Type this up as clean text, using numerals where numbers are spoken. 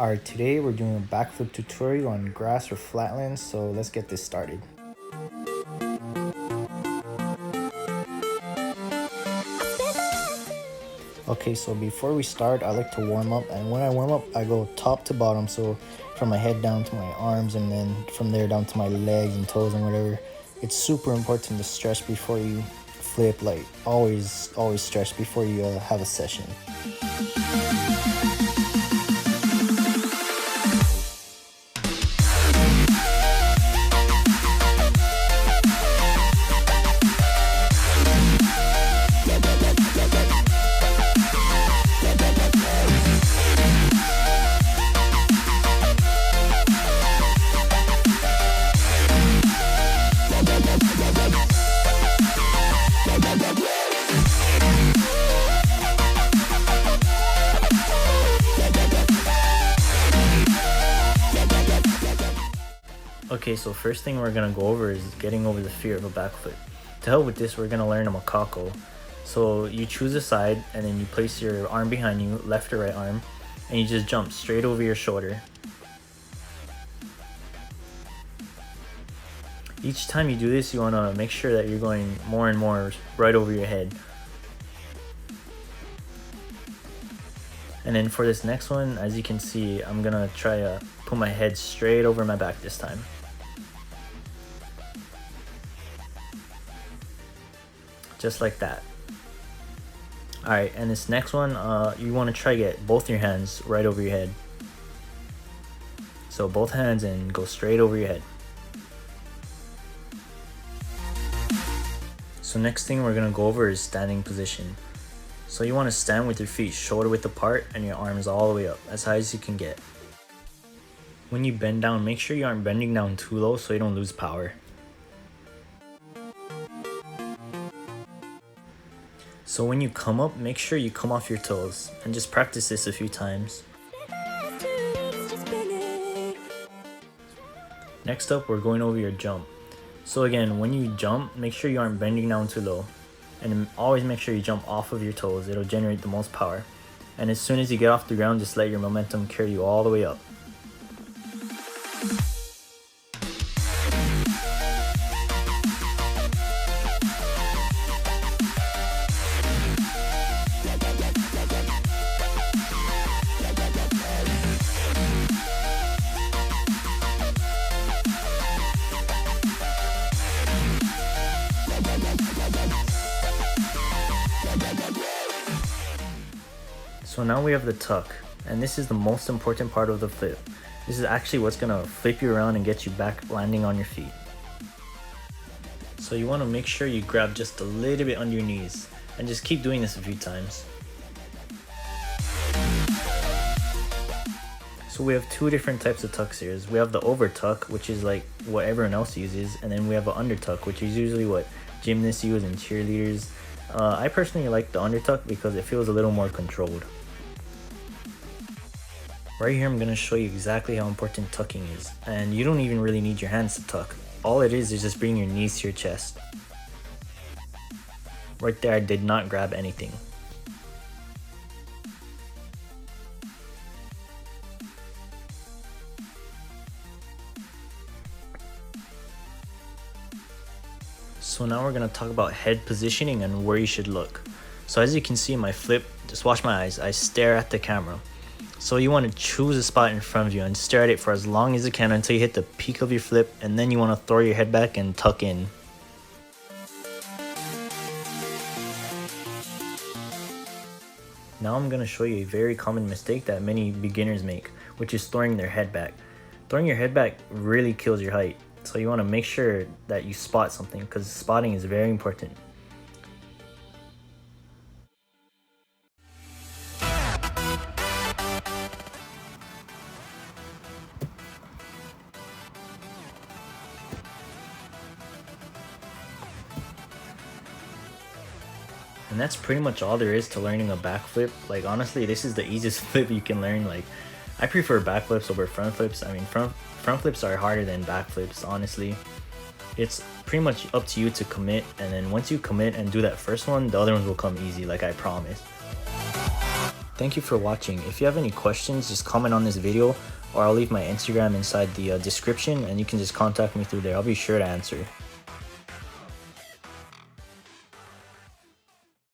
Alright, today we're doing a backflip tutorial on grass or flatlands, so let's get this started. Okay, so before we start, I like to warm up, and when I warm up, I go top to bottom, so from my head down to my arms, and then from there down to my legs and toes and whatever. It's super important to stretch before you flip, like always stretch before you have a session. Okay, so first thing we're gonna go over is getting over the fear of a backflip. To help with this, we're gonna learn a cockle. So you choose a side and then you place your arm behind you, left or right arm, and you just jump straight over your shoulder. Each time you do this, you wanna make sure that you're going more and more right over your head. And then for this next one, as you can see, I'm gonna try to put my head straight over my back this time. Just like that. Alright, and this next one, you want to try to get both your hands right over your head. So both hands and go straight over your head. So next thing we're going to go over is standing position. So you want to stand with your feet shoulder width apart and your arms all the way up, as high as you can get. When you bend down, make sure you aren't bending down too low so you don't lose power. So when you come up, make sure you come off your toes and just practice this a few times. Next up, we're going over your jump. So again, when you jump, make sure you aren't bending down too low. And always make sure you jump off of your toes, it'll generate the most power. And as soon as you get off the ground, just let your momentum carry you all the way up. So now we have the tuck, and this is the most important part of the flip. This is actually what's gonna flip you around and get you back landing on your feet. So you wanna make sure you grab just a little bit under your knees, and just keep doing this a few times. So we have two different types of tucks here. We have the over tuck, which is like what everyone else uses, and then we have an under tuck, which is usually what gymnasts use and cheerleaders. I personally like the under tuck because it feels a little more controlled. Right here I'm going to show you exactly how important tucking is, and you don't even really need your hands to tuck. All it is just bringing your knees to your chest. Right there, I did not grab anything. So now we're going to talk about head positioning and where you should look. So as you can see in my flip, just watch my eyes, I stare at the camera. So you want to choose a spot in front of you and stare at it for as long as you can until you hit the peak of your flip, and then you want to throw your head back and tuck in. Now I'm going to show you a very common mistake that many beginners make, which is throwing their head back. Throwing your head back really kills your height. So you want to make sure that you spot something, because spotting is very important. And that's pretty much all there is to learning a backflip. Like honestly, this is the easiest flip you can learn. Like I prefer backflips over front flips. I mean front flips are harder than backflips, honestly. It's pretty much up to you to commit, and then once you commit and do that first one, the other ones will come easy, like I promise. thank you for watching. If you have any questions, just comment on this video, or I'll leave my Instagram inside the description, and you can just contact me through there. I'll be sure to answer.